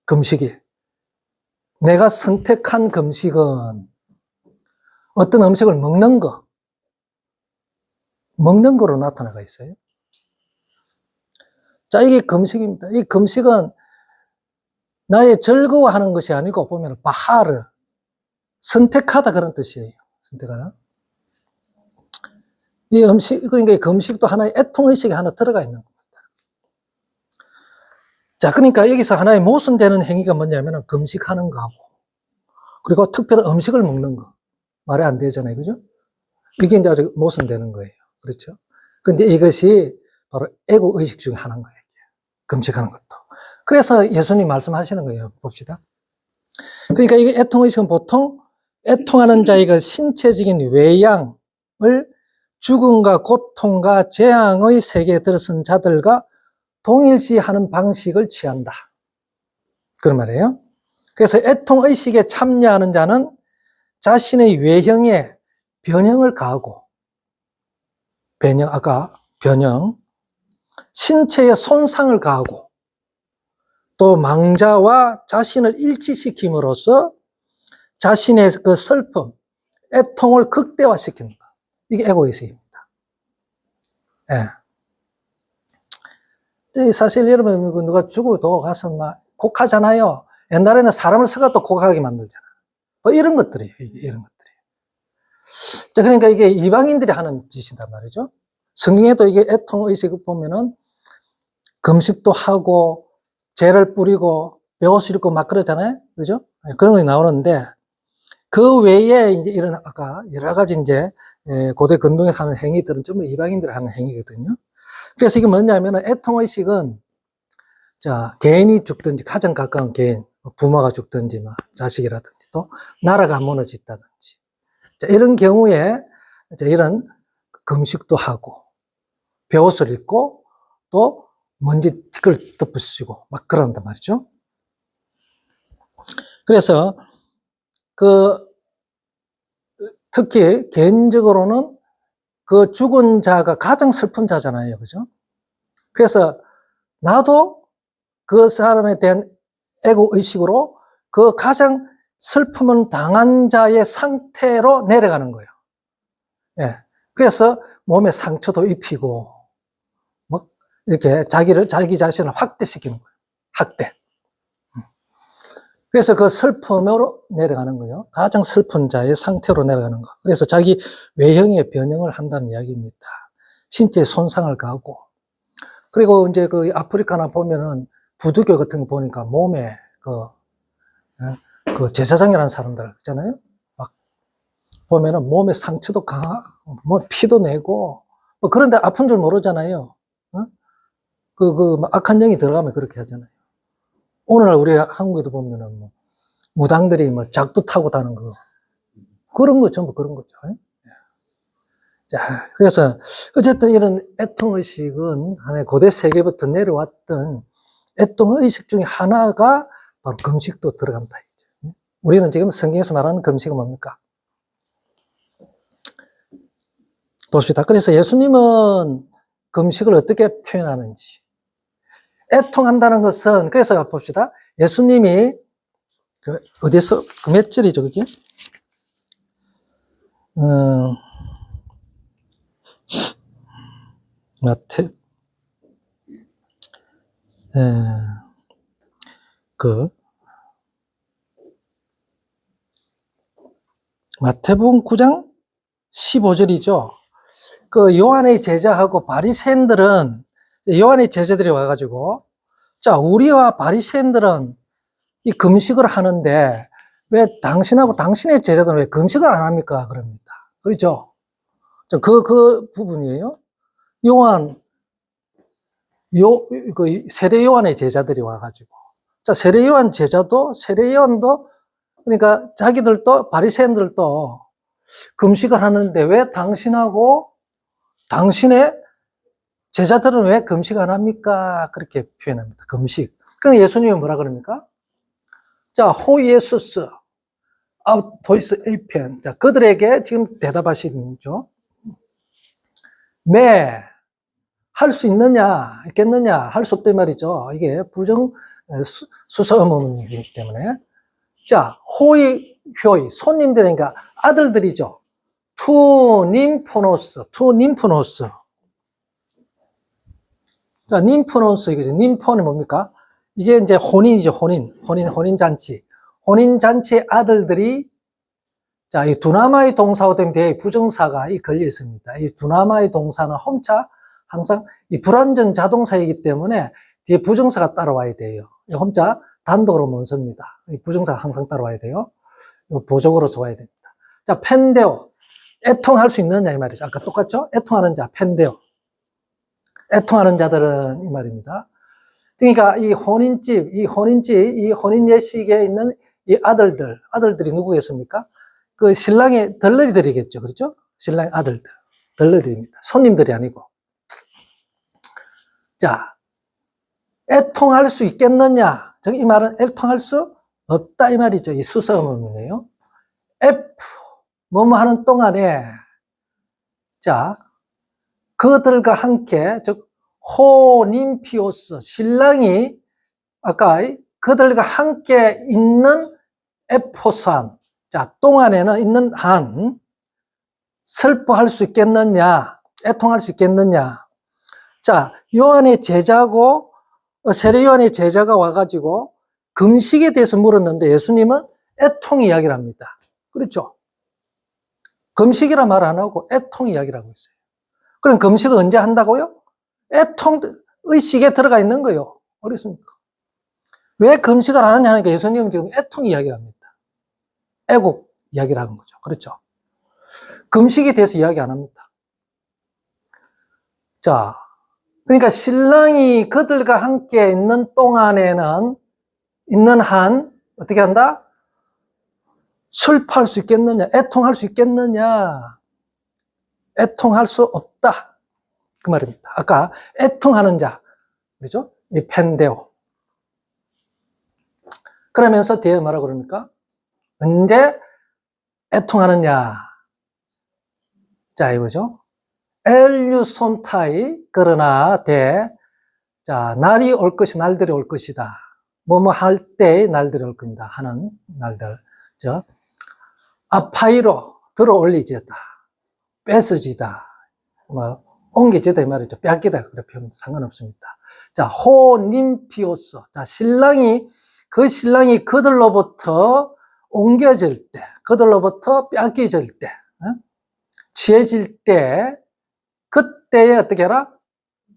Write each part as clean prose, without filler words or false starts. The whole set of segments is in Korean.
금식이. 내가 선택한 금식은 어떤 음식을 먹는 거로 나타나가 있어요. 자, 이게 금식입니다. 이 금식은 나의 즐거워하는 것이 아니고 보면 바하르, 선택하다 그런 뜻이에요. 선택하나? 이 음식, 그러니까 이 금식도 하나의 애통의식이 하나 들어가 있는 겁니다. 자, 그러니까 여기서 하나의 모순되는 행위가 뭐냐면 금식하는 거하고, 그리고 특별한 음식을 먹는 거. 말이 안 되잖아요. 그죠? 이게 이제 아주 모순되는 거예요. 그렇죠? 근데 이것이 바로 애고의식 중에 하나인 거예요. 금식하는 것도. 그래서 예수님 말씀하시는 거예요. 봅시다. 그러니까 이게 애통의식은 보통 애통하는 자의 그 신체적인 외양을 죽음과 고통과 재앙의 세계에 들어선 자들과 동일시하는 방식을 취한다. 그런 말이에요. 그래서 애통의식에 참여하는 자는 자신의 외형에 변형을 가하고, 변형, 신체에 손상을 가하고, 또 망자와 자신을 일치시킴으로써 자신의 그 슬픔, 애통을 극대화시키는 것. 이게 애고의식입니다. 예. 사실 여러분, 누가 죽어도 가서 막 곡하잖아요. 옛날에는 사람을 서가도 곡하게 만들잖아. 뭐 이런 것들이에요. 이런 것들이. 자, 그러니까 이게 이방인들이 하는 짓이단 말이죠. 성경에도 이게 애통의식을 보면은 금식도 하고, 죄를 뿌리고, 배옷을 입고 막 그러잖아요. 그죠? 그런 것이 나오는데, 그 외에 이제 이런 아까 여러 가지 이제 고대 근동에서 하는 행위들은 전부 이방인들이 하는 행위거든요. 그래서 이게 뭐냐면 애통의식은 자, 개인이 죽든지 가장 가까운 개인, 부모가 죽든지 뭐 자식이라든지 또 나라가 무너졌다든지 자, 이런 경우에 자, 이런 금식도 하고 배옷을 입고 또 먼지 티끌 덮으시고 막 그런단 말이죠. 그래서 특히 개인적으로는 그 죽은 자가 가장 슬픈 자잖아요. 그죠? 그래서 나도 그 사람에 대한 애고의식으로 그 가장 슬픔을 당한 자의 상태로 내려가는 거예요. 예. 그래서 몸에 상처도 입히고, 뭐, 이렇게 자기 자신을 확대시키는 거예요. 학대. 그래서 그 슬픔으로 내려가는 거예요. 가장 슬픈 자의 상태로 내려가는 거. 그래서 자기 외형의 변형을 한다는 이야기입니다. 신체에 손상을 가하고. 그리고 이제 그 아프리카나 보면은 부두교 같은 거 보니까 몸에 그 제사장이라는 사람들 있잖아요. 막 보면은 몸에 상처도 뭐 피도 내고, 뭐 그런데 아픈 줄 모르잖아요. 악한 영이 들어가면 그렇게 하잖아요. 오늘날 우리 한국에도 보면은 뭐 무당들이 뭐 작두 타고 다는 거. 그런 거 전부 그런 거죠. 자, 그래서 어쨌든 이런 애통의식은 하나의 고대 세계부터 내려왔던 애통의식 중에 하나가 바로 금식도 들어간다. 우리는 지금 성경에서 말하는 금식은 뭡니까? 봅시다. 그래서 예수님은 금식을 어떻게 표현하는지. 애통한다는 것은, 그래서 봅시다. 예수님이, 어디서, 몇 절이죠, 그게? 마태복음 9장 15절이죠. 그 요한의 제자하고 바리새인들은 요한의 제자들이 와가지고 자, 우리와 바리새인들은 이 금식을 하는데 왜 당신하고 당신의 제자들은 왜 금식을 안 합니까? 그럽니다. 그렇죠? 그 부분이에요. 세례 요한의 제자들이 와가지고 자, 세례 요한도 그러니까 자기들도 바리새인들도 금식을 하는데 왜 당신하고 당신의 제자들은 왜 금식 안 합니까? 그렇게 표현합니다. 금식. 그럼 예수님이 뭐라 그럽니까? 자, 호 예수스 아우토이스 에이펜. 자, 그들에게 지금 대답하시죠. 할 수 있겠느냐? 할 수 없단 말이죠. 이게 수서음이기 때문에. 자, 호의, 효의, 손님들이니까 아들들이죠. 투 님포노스. 자, 님포노스, 이거죠. 님포는 뭡니까? 이게 이제 혼인이죠, 혼인잔치. 혼인잔치의 아들들이, 자, 이 두나마의 동사와 된 뒤에 부정사가 걸려 있습니다. 이 두나마의 동사는 홈차, 항상 이 불완전 자동사이기 때문에 뒤에 부정사가 따라와야 돼요. 홈차 단독으로 못 씁니다. 이 부정사가 항상 따라와야 돼요. 보적으로 써야 됩니다. 자, 펜데오. 애통할 수 있느냐, 이 말이죠. 아까 똑같죠? 애통하는 자, 펜데오. 애통하는 자들은 이 말입니다. 그러니까 이 혼인 예식에 있는 이 아들들이 누구겠습니까? 그 신랑의 덜러리들이겠죠. 그렇죠? 신랑의 아들들. 덜러리입니다. 손님들이 아니고. 자, 애통할 수 있겠느냐? 이 말은 애통할 수 없다 이 말이죠. 이 수서음이네요. F, 뭐뭐 하는 동안에, 자, 그들과 함께, 즉, 호님피오스, 신랑이, 아까 그들과 함께 있는 에포산, 자, 동안에는 있는 한, 슬퍼할 수 있겠느냐, 애통할 수 있겠느냐. 자, 요한의 제자고, 세례 요한의 제자가 와가지고, 금식에 대해서 물었는데 예수님은 애통 이야기를 합니다. 그렇죠? 금식이라 말 안 하고 애통 이야기를 하고 있어요. 그럼 금식을 언제 한다고요? 애통의식에 들어가 있는 거예요. 어렵습니까? 왜 금식을 안 하냐 하니까 예수님은 지금 애통 이야기를 합니다. 애국 이야기를 하는 거죠. 그렇죠? 금식에 대해서 이야기 안 합니다. 자, 그러니까 신랑이 그들과 함께 있는 동안에는, 있는 한, 어떻게 한다? 슬퍼할 수 있겠느냐? 애통할 수 있겠느냐? 애통할 수 없다. 그 말입니다. 아까 애통하는 자, 그렇죠? 이 펜데오. 그러면서 뒤에 뭐라고 그럽니까? 언제 애통하느냐? 자, 이거죠. 엘유손타이, 그러나 자, 날이 올 것이, 날들이 올 것이다. 뭐뭐 할 때의 날들이 올 겁니다. 하는 날들. 아파이로 들어 올리지다. 뺏어지다. 뭐, 옮겨지다 이 말이죠. 뺏기다. 그래 표현 상관없습니다. 자, 호님피오스. 자, 그 신랑이 그들로부터 옮겨질 때, 그들로부터 뺏겨질 때, 취해질 때, 그때에 어떻게 해라?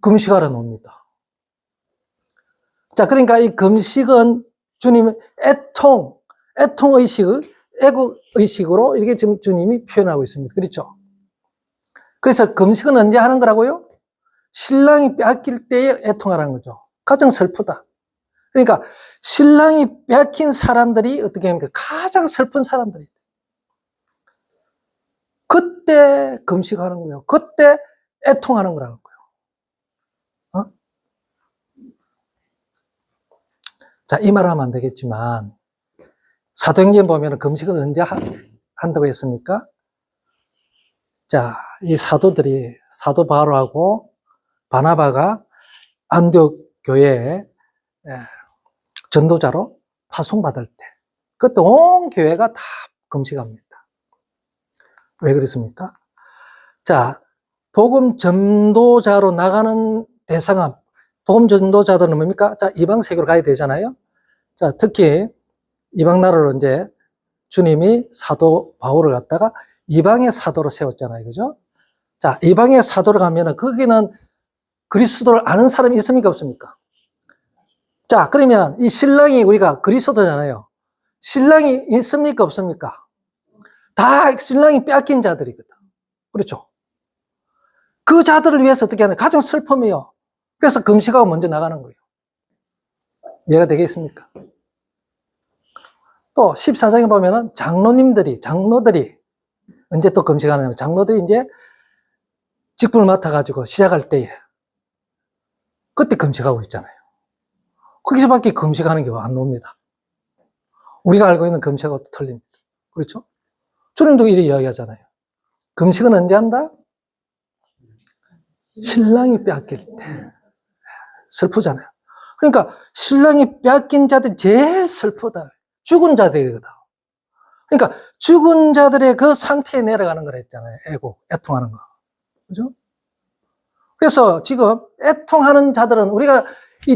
금식하러 놉니다. 자, 그러니까 이 금식은 주님의 애통의식을, 애국의식으로 이렇게 지금 주님이 표현하고 있습니다. 그렇죠? 그래서 금식은 언제 하는 거라고요? 신랑이 뺏길 때에 애통하라는 거죠. 가장 슬프다. 그러니까 신랑이 뺏긴 사람들이 어떻게 합니까? 가장 슬픈 사람들이. 그때 금식하는 거예요. 그때 애통하는 거라는 거예요. 자, 이 말 하면 안 되겠지만, 사도행전 보면 금식은 언제 한다고 했습니까? 자, 이 사도들이, 사도 바울하고 바나바가 안디옥 교회에 전도자로 파송받을 때, 그때 온 교회가 다 금식합니다. 왜 그랬습니까? 자, 복음 전도자로 나가는 대상은, 복음 전도자들은 뭡니까? 자, 이방 세계로 가야 되잖아요. 자, 특히 이방 나라로 이제 주님이 사도 바울을 갖다가 이방의 사도로 세웠잖아요. 그죠? 자, 이방의 사도로 가면은 거기는 그리스도를 아는 사람이 있습니까? 없습니까? 자, 그러면 이 신랑이 우리가 그리스도잖아요. 신랑이 있습니까? 없습니까? 다 신랑이 뺏긴 자들이거든. 그렇죠? 그 자들을 위해서 어떻게 하냐? 가장 슬픔이요. 그래서 금식하고 먼저 나가는 거예요. 이해가 되겠습니까? 또 14장에 보면은 장로들이 언제 또 금식하느냐면 장로들이 이제 직분을 맡아가지고 시작할 때에 그때 금식하고 있잖아요. 거기서밖에 금식하는 게 안 나옵니다. 우리가 알고 있는 금식하고 틀립니다. 그렇죠? 주님도 이렇게 이야기하잖아요. 금식은 언제 한다? 신랑이 뺏길 때. 슬프잖아요. 그러니까 신랑이 빼앗긴 자들이 제일 슬프다. 죽은 자들이거든. 그러니까 죽은 자들의 그 상태에 내려가는 걸 했잖아요. 애통하는 거. 그죠? 그래서 지금 애통하는 자들은 우리가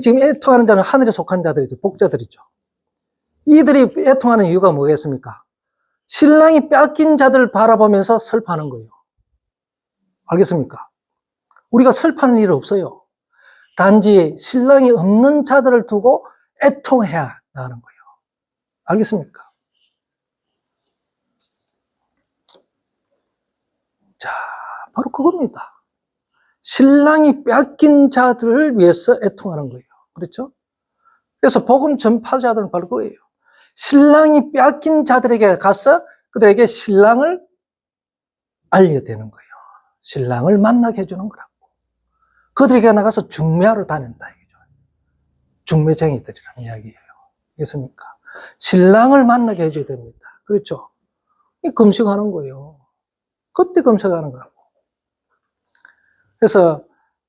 지금 애통하는 자는 하늘에 속한 자들이죠. 복자들이죠. 이들이 애통하는 이유가 뭐겠습니까? 신랑이 뺏긴 자들을 바라보면서 슬퍼하는 거예요. 알겠습니까? 우리가 슬퍼하는 일 없어요. 단지 신랑이 없는 자들을 두고 애통해야 하는 거예요. 알겠습니까? 자, 바로 그겁니다. 신랑이 뺏긴 자들을 위해서 애통하는 거예요. 그렇죠? 그래서 복음 전파자들은 바로 그거예요. 신랑이 뺏긴 자들에게 가서 그들에게 신랑을 알려대는 거예요. 신랑을 만나게 해주는 거라고. 그들에게 나가서 중매하러 다닌다. 중매쟁이들이라는 이야기예요. 알겠습니까? 신랑을 만나게 해줘야 됩니다. 그렇죠? 이 금식하는 거예요. 그때 금식하는 거라고. 그래서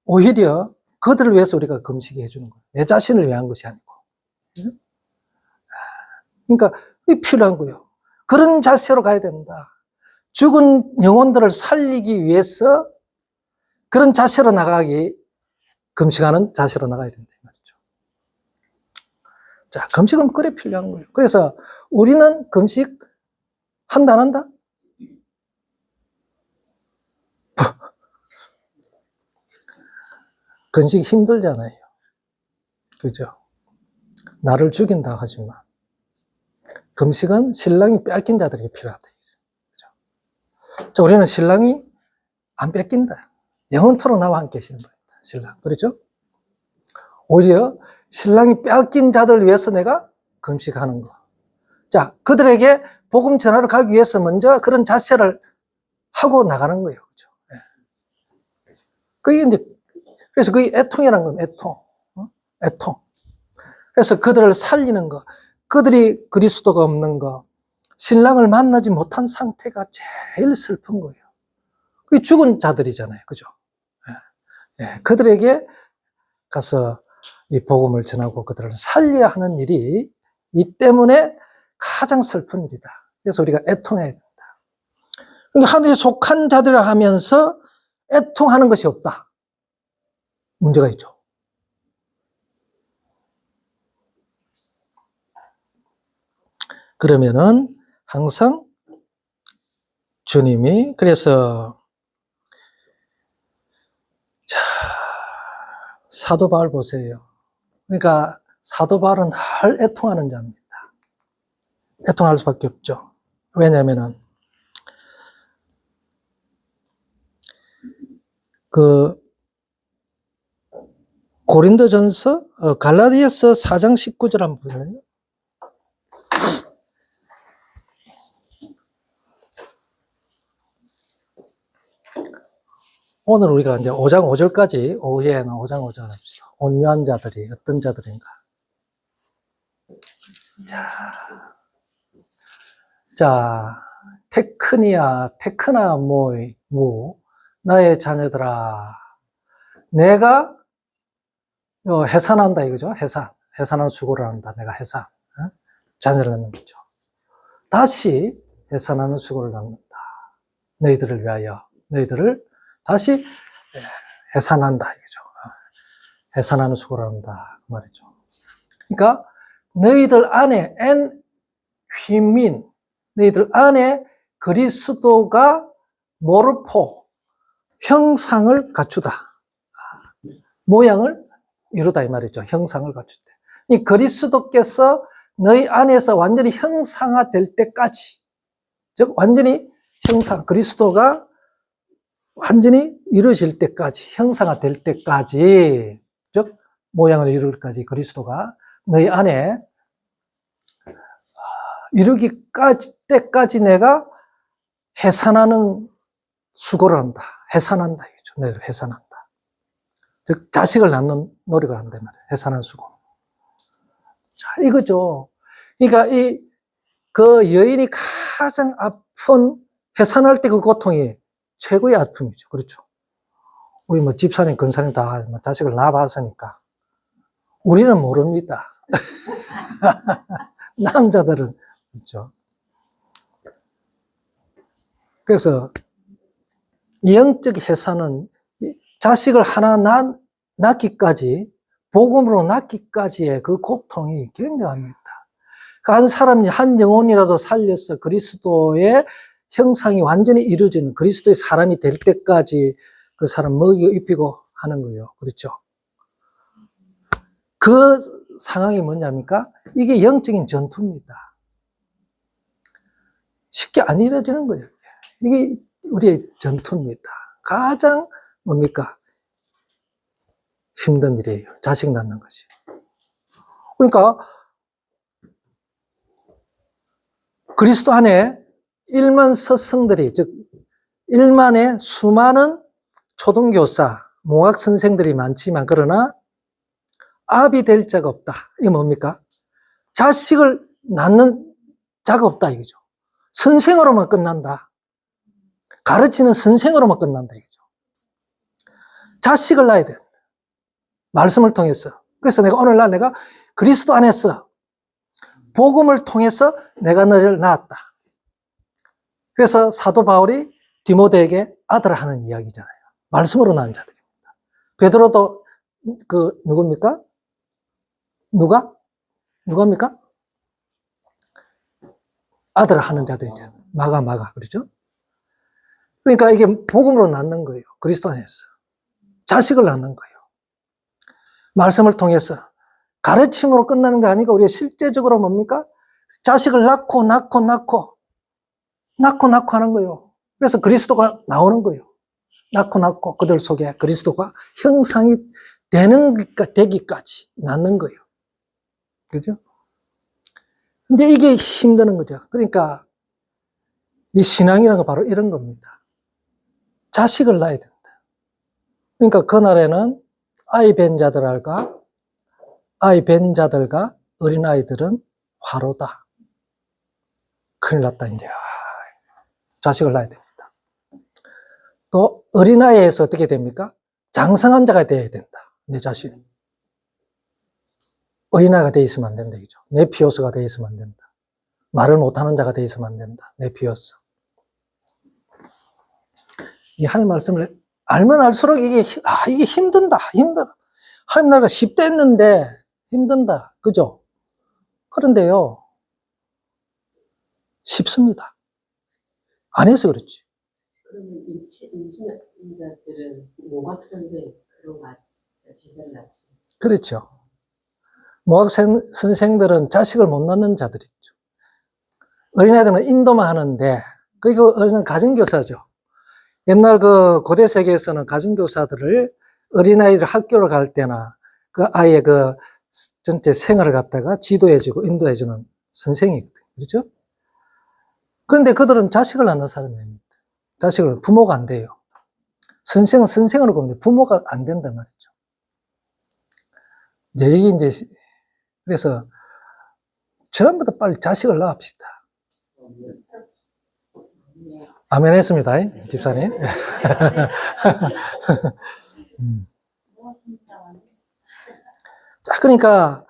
오히려 그들을 위해서 우리가 금식해 해주는 거예요. 내 자신을 위한 것이 아니고. 그러니까 이 필요한 거예요. 그런 자세로 가야 된다. 죽은 영혼들을 살리기 위해서 그런 자세로 금식하는 자세로 나가야 된다. 말이죠. 자, 금식은 그래 필요한 거예요. 그래서 우리는 금식 한다, 안 한다? 금식 힘들잖아요. 그죠? 나를 죽인다 하지만 금식은 신랑이 뺏긴 자들에게 필요하다. 그죠? 자, 우리는 신랑이 안 뺏긴다. 영원토록 나와 함께 계시는 분이다. 신랑. 그렇죠? 오히려 신랑이 뺏긴 자들을 위해서 내가 금식하는 거. 자, 그들에게 복음 전하러 가기 위해서 먼저 그런 자세를 하고 나가는 거예요. 그죠? 네. 그게 이제, 그래서 그게 애통이라는 겁니다. 애통. 애통. 그래서 그들을 살리는 거. 그들이 그리스도가 없는 거. 신랑을 만나지 못한 상태가 제일 슬픈 거예요. 그게 죽은 자들이잖아요. 그죠? 네. 그들에게 가서 이 복음을 전하고 그들을 살려야 하는 일이 이 때문에 가장 슬픈 일이다. 그래서 우리가 애통해야 된다. 하늘에 속한 자들을 하면서 애통하는 것이 없다. 문제가 있죠. 그러면은 항상 주님이 그래서 자, 사도 바울 보세요. 그러니까 사도 바울은 늘 애통하는 자입니다. 애통할 수밖에 없죠. 왜냐하면은 그 고린도전서 갈라디아서 4장 19절 한번 보세요. 오늘 우리가 이제 5장 5절까지 오후에는 5장 5절 합시다. 온유한 자들이 어떤 자들인가? 자, 테크나 무 나의 자녀들아, 내가 해산한다 이거죠. 해산한 수고를 한다. 내가 자녀를 낳는 거죠. 다시 해산하는 수고를 낳는다. 너희들을 위하여 너희들을 다시 해산한다 이거죠. 해산하는 수고를 한다 그 말이죠. 그러니까 너희들 안에 너희들 안에 그리스도가 모르포 형상을 갖추다. 모양을 이루다 이 말이죠. 형상을 갖추다. 이 그리스도께서 너희 안에서 완전히 형상화될 때까지, 즉 완전히 그리스도가 완전히 이루어질 때까지, 형상화될 때까지, 즉 모양을 이룰 때까지 그리스도가 너희 안에 때까지 내가 해산하는 수고를 한다. 해산한다 이거죠. 너희를 해산한다. 즉 자식을 낳는 노력을 한단 말이에요. 해산한 수고. 자, 이거죠. 그러니까 그 여인이 가장 아픈 해산할 때 그 고통이 최고의 아픔이죠. 그렇죠. 우리 집사님, 근사님 다 자식을 낳아봤으니까. 우리는 모릅니다. 남자들은, 그렇죠. 그래서, 영적 해산은 자식을 하나 낳기까지, 복음으로 낳기까지의 그 고통이 굉장합니다. 한 사람이 한 영혼이라도 살려서 그리스도의 형상이 완전히 이루어지는 그리스도의 사람이 될 때까지 그 사람 먹이고 입히고 하는 거예요. 그렇죠? 그 상황이 뭐냐니까? 이게 영적인 전투입니다. 쉽게 안 이루어지는 거예요. 이게 우리의 전투입니다. 가장 뭡니까? 힘든 일이에요. 자식 낳는 것이. 그러니까 그리스도 안에 1만 서성들이, 즉 1만의 수많은 초등교사, 모학 선생들이 많지만 그러나 아비 될 자가 없다. 이게 뭡니까? 자식을 낳는 자가 없다 이거죠. 선생으로만 끝난다. 가르치는 선생으로만 끝난다 이거죠. 자식을 낳아야 돼. 말씀을 통해서. 그래서 오늘날 내가 그리스도 안에서 복음을 통해서 내가 너를 낳았다. 그래서 사도 바울이 디모데에게 아들 하는 이야기잖아요. 말씀으로 낳은 자들입니다. 베드로도 누굽니까? 누굽니까? 아들 하는 자들이죠. 마가 그렇죠? 그러니까 이게 복음으로 낳는 거예요. 그리스도 안에서. 자식을 낳는 거예요. 말씀을 통해서. 가르침으로 끝나는 게 아니고 우리가 실제적으로 뭡니까? 자식을 낳고 하는 거예요. 그래서 그리스도가 나오는 거예요. 낳고 그들 속에 그리스도가 형상이 되기까지 낳는 거예요. 그죠? 근데 이게 힘드는 거죠. 그러니까 이 신앙이라는 건 바로 이런 겁니다. 자식을 낳아야 된다. 그러니까 그날에는 아이 뵌 자들과 어린아이들은 화로다. 큰일 났다, 이제. 자식을 낳아야 됩니다. 또, 어린아이에서 어떻게 됩니까? 장성한 자가 되어야 된다. 내 자신. 어린아이가 되어 있으면 안 된다, 이죠. 네피오스가 되어 있으면 안 된다. 말을 못하는 자가 되어 있으면 안 된다. 네피오스. 이 하나님 말씀을 알면 알수록 이게 힘들어. 하나님 나라가 쉽다 했는데 힘든다. 그죠? 그런데요, 쉽습니다. 안 해서 그렇지. 그러면 임신자들은 모각선생 그런 거 제사를 낳지. 그렇죠. 모학 선생들은 자식을 못 낳는 자들이 있죠. 어린아이들은 인도만 하는데, 그게 어린아이는 가정교사죠. 옛날 그 고대 세계에서는 가정교사들을 어린아이들 학교를 갈 때나 그 아이의 그 전체 생활을 갖다가 지도해주고 인도해주는 선생이거든요. 그렇죠? 그런데 그들은 자식을 낳는 사람입니다. 자식을, 부모가 안 돼요. 선생은 선생으로 보는데 부모가 안 된단 말이죠. 그래서 전부 다 빨리 자식을 낳읍시다. 아멘 했습니다, 집사님. 자, 그러니까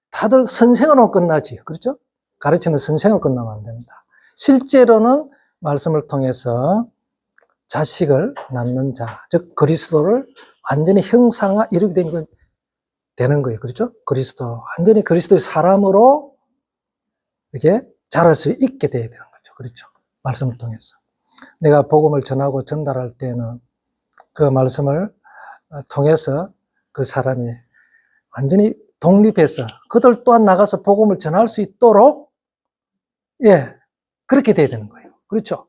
다들 선생으로 끝나지. 그렇죠? 가르치는 선생으로 끝나면 안 된다. 실제로는 말씀을 통해서 자식을 낳는 자, 즉 그리스도를 완전히 형상화 이루게 되는 거예요. 그렇죠? 완전히 그리스도의 사람으로 이렇게 자랄 수 있게 돼야 되는 거죠. 그렇죠? 말씀을 통해서. 내가 복음을 전하고 전달할 때는 그 말씀을 통해서 그 사람이 완전히 독립해서 그들 또한 나가서 복음을 전할 수 있도록 그렇게 돼야 되는 거예요. 그렇죠?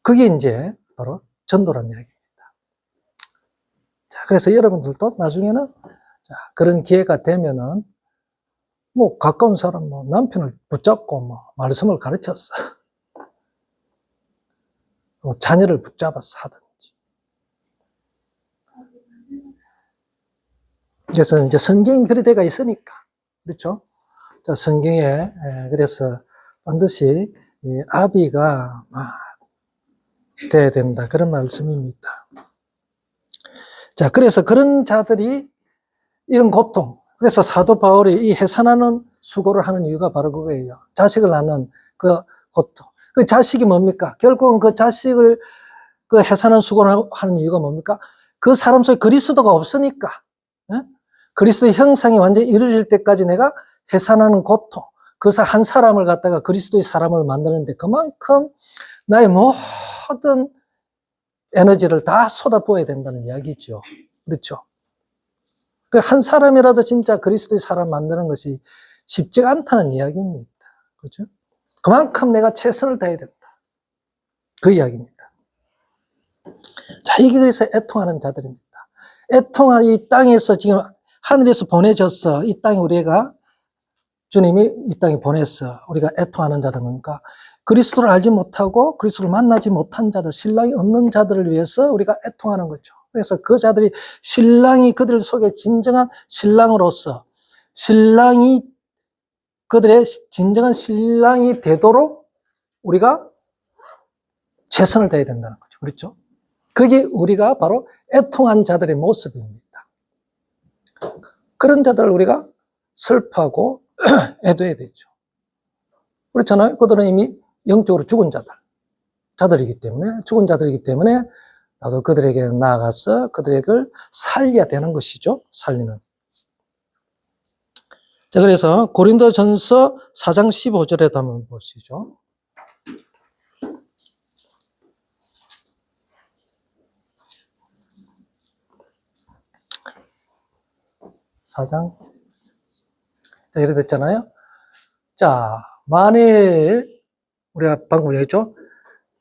그게 이제 바로 전도라는 이야기입니다. 자, 그래서 여러분들도 나중에는 그런 기회가 되면은 가까운 사람 남편을 붙잡고 말씀을 가르쳤어. 자녀를 붙잡아서 하든지. 그래서 이제 성경이 그리 되어 있으니까. 그렇죠? 자, 성경에, 그래서 반드시 아비가 돼야 된다. 그런 말씀입니다. 자, 그래서 그런 자들이 이런 고통, 그래서 사도 바울이 이 해산하는 수고를 하는 이유가 바로 그거예요. 자식을 낳는 그 고통. 그 자식이 뭡니까? 결국은 그 자식을 그 해산하는 수고를 하는 이유가 뭡니까? 그 사람 속에 그리스도가 없으니까. 예? 그리스도의 형상이 완전히 이루어질 때까지 내가 해산하는 고통. 그 한 사람을 갖다가 그리스도의 사람을 만드는데 그만큼 나의 모든 에너지를 다 쏟아부어야 된다는 이야기죠. 그렇죠? 그 한 사람이라도 진짜 그리스도의 사람 만드는 것이 쉽지가 않다는 이야기입니다. 그렇죠? 그만큼 내가 최선을 다해야 된다. 그 이야기입니다. 자, 이게 그래서 애통하는 자들입니다. 애통한 이 땅에서 지금 하늘에서 보내줬어. 이 땅에 우리가 주님이 이 땅에 보냈어. 우리가 애통하는 자들이니까 그리스도를 알지 못하고 그리스도를 만나지 못한 자들, 신랑이 없는 자들을 위해서 우리가 애통하는 거죠. 그래서 그 자들이 신랑이 그들 속에 진정한 신랑으로서 신랑이 그들의 진정한 신랑이 되도록 우리가 최선을 다해야 된다는 거죠. 그렇죠? 그게 우리가 바로 애통한 자들의 모습입니다. 그런 자들을 우리가 슬퍼하고 애도해야 되죠. 그렇잖아요. 그들은 이미 영적으로 죽은 자들이기 때문에 나도 그들에게 나아가서 그들에게 살려야 되는 것이죠. 살리는. 자, 그래서 고린도전서 4장 15절에도 한번 보시죠. 4장. 자, 이래 됐잖아요. 자, 만일 우리가 방금 얘기했죠.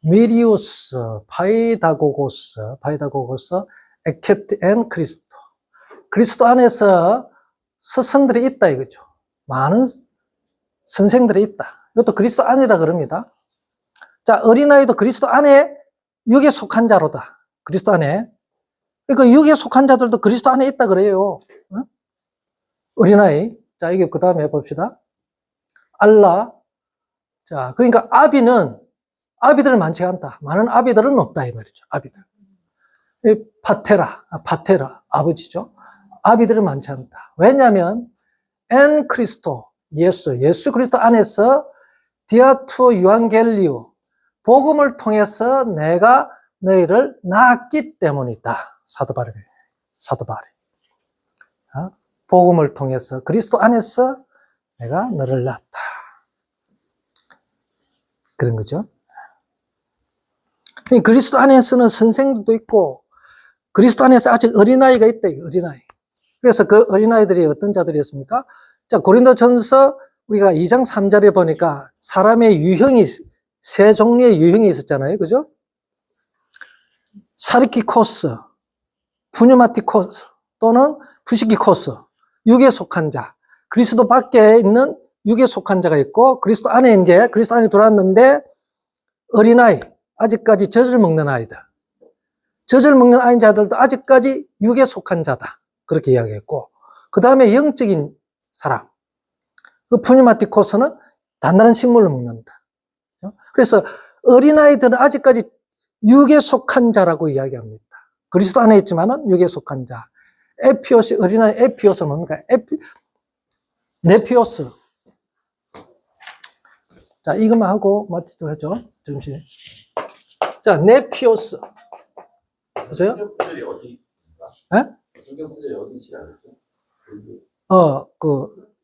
미리우스, 파이다고고스, 에케트 앤 그리스도. 그리스도 안에서 스승들이 있다 이거죠. 많은 선생들이 있다. 이것도 그리스도 안이라 그럽니다. 자, 어린아이도 그리스도 안에 육에 속한 자로다. 그리스도 안에. 그러니까 육에 속한 자들도 그리스도 안에 있다 그래요. 어린아이. 자, 이게 그 다음에 봅시다. 알라. 자, 그러니까 아비들은 많지 않다. 많은 아비들은 없다 이 말이죠. 아비들. 파테라, 아버지죠. 아비들은 많지 않다. 왜냐하면 엔 크리스토, 예수 그리스도 안에서 디아투 유앙겔리오, 복음을 통해서 내가 너희를 낳았기 때문이다. 사도 바울이. 복음을 통해서 그리스도 안에서 내가 너를 낳았다. 그런 거죠. 그리스도 안에서는 선생들도 있고 그리스도 안에서 아직 어린아이가 있다. 어린아이. 그래서 그 어린아이들이 어떤 자들이었습니까? 자, 고린도전서 우리가 2장 3절에 보니까 사람의 유형이 세 종류의 유형이 있었잖아요. 그죠? 사리키코스, 푸뉴마티코스 또는 푸시키코스. 육에 속한 자. 그리스도 밖에 있는 육에 속한 자가 있고 그리스도 안에 들어왔는데 어린아이, 아직까지 젖을 먹는 아이들. 젖을 먹는 아이 자들도 아직까지 육에 속한 자다. 그렇게 이야기했고 그 다음에 영적인 사람. 그 푸니마티코스는 단단한 식물을 먹는다. 그래서 어린아이들은 아직까지 육에 속한 자라고 이야기합니다. 그리스도 안에 있지만은 육에 속한 자. 에피오스, 어린아이 에피오스는 뭡니까? 네피오스. 자, 이것만 하고 마치도록 하죠. 잠시. 자, 네피오스. 보세요? 성경분들이 어디인가? 예? 성경분들이 어디시라 그랬죠?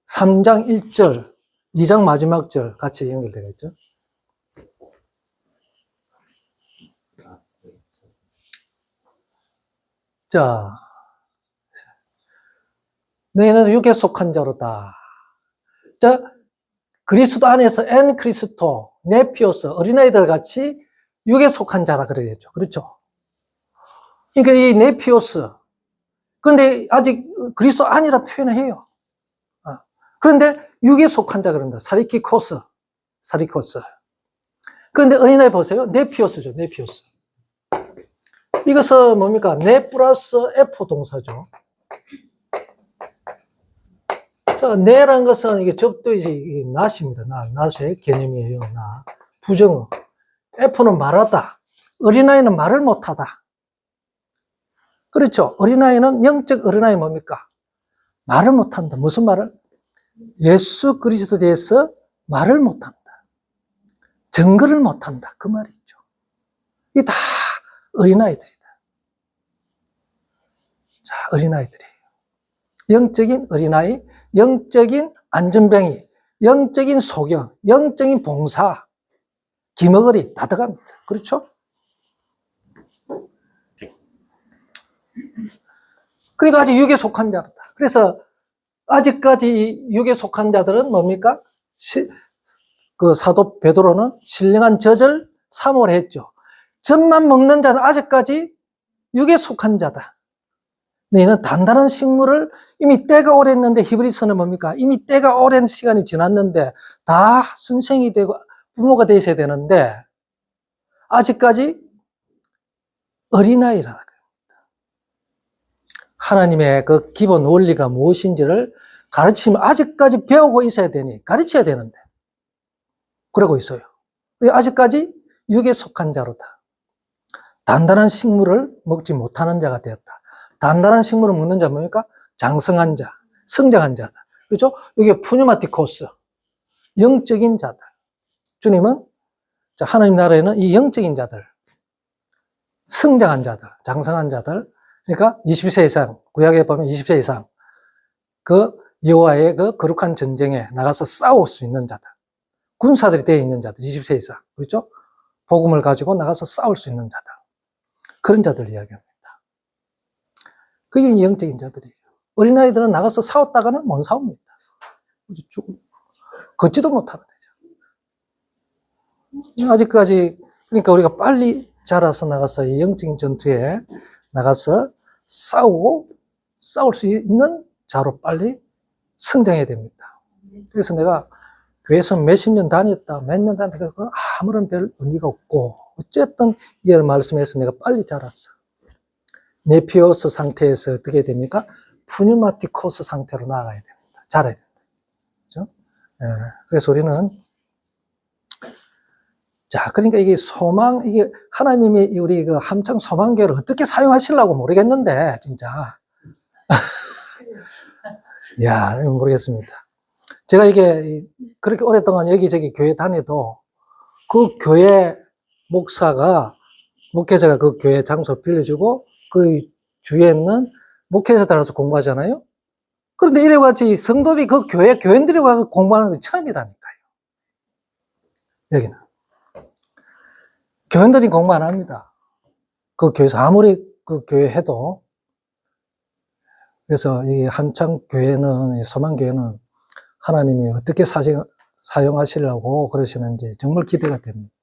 3장 1절, 2장 마지막 절 같이 연결되겠죠? 자, 너희는 육에 속한 자로다. 자, 그리스도 안에서 엔 크리스토, 네피오스, 어린아이들 같이 육에 속한 자라 그러겠죠. 그렇죠? 그러니까 이 네피오스. 그런데 아직 그리스도 아니라 표현을 해요. 그런데 육에 속한 자 그런다. 사리키코스. 그런데 어린아이 보세요. 네피오스죠. 네피오스. 이것은 뭡니까? 네 플러스 F 동사죠. 자, 네란 것은 이게 접두이지, 낫입니다. 낫의 개념이에요. 나. 부정어. F는 말하다. 어린아이는 말을 못하다. 그렇죠. 어린아이는 영적 어린아이 뭡니까? 말을 못한다. 무슨 말을? 예수 그리스도에 대해서 말을 못한다. 증거를 못한다. 그 말이죠. 이게 다 어린아이들이다. 자, 어린아이들이에요. 영적인 어린아이, 영적인 안전뱅이, 영적인 소경, 영적인 봉사, 기머거리 다 들어갑니다. 그렇죠? 그러니까 아직 육에 속한 자다. 그래서 아직까지 육에 속한 자들은 뭡니까? 그 사도 베드로는 신령한 젖을 사모를 했죠. 젖만 먹는 자는 아직까지 육에 속한 자다. 너희는 단단한 식물을 이미 때가 오랬는데, 히브리서는 뭡니까? 이미 때가 오랜 시간이 지났는데 다 선생이 되고 부모가 되셔야 되는데 아직까지 어린아이라. 하나님의 그 기본 원리가 무엇인지를 가르치면 아직까지 배우고 있어야 되니 가르쳐야 되는데 그러고 있어요. 아직까지 육에 속한 자로다. 단단한 식물을 먹지 못하는 자가 되었다. 단단한 식물을 먹는 자 뭡니까? 장성한 자, 성장한 자다. 그렇죠? 이게 푸뉴마티코스, 영적인 자들. 주님은 하나님 나라에는 이 영적인 자들, 성장한 자들, 장성한 자들, 그러니까 20세 이상, 구약에 보면 20세 이상, 그 여호와의 그 거룩한 전쟁에 나가서 싸울 수 있는 자들, 군사들이 되어 있는 자들, 20세 이상, 그렇죠? 복음을 가지고 나가서 싸울 수 있는 자들, 그런 자들 이야기합니다. 그게 영적인 자들이에요. 어린아이들은 나가서 싸웠다가는 못 싸웁니다. 걷지도 못하는 거죠. 아직까지, 그러니까 우리가 빨리 자라서 나가서 이 영적인 전투에 나가서 싸우고 싸울 수 있는 자로 빨리 성장해야 됩니다. 그래서 내가 교회에서 몇십 년 다녔다, 몇 년 다녔다, 아무런 별 의미가 없고, 어쨌든 이 말씀에서 내가 빨리 자랐어. 네피오스 상태에서 어떻게 됩니까? 푸뉴마티코스 상태로 나아가야 됩니다. 자라야 됩니다. 그죠? 예, 그래서 우리는, 자, 그러니까 이게 소망, 이게 하나님이 우리 그 함창 소망교회를 어떻게 사용하시려고 모르겠는데, 진짜. 이야, 모르겠습니다. 제가 이게 그렇게 오랫동안 여기저기 교회 다녀도 그 교회 목회자가 그 교회 장소 빌려주고 그 주위에 있는 목회자들 와서 공부하잖아요. 그런데 이래같이 성도들이 그 교인들이 와서 공부하는 게 처음이라니까요. 여기는. 교인들이 공부 안 합니다. 그 교회에서 아무리 그 교회 해도. 그래서 이 한창 교회는, 소망교회는 하나님이 어떻게 사용하시려고 그러시는지 정말 기대가 됩니다.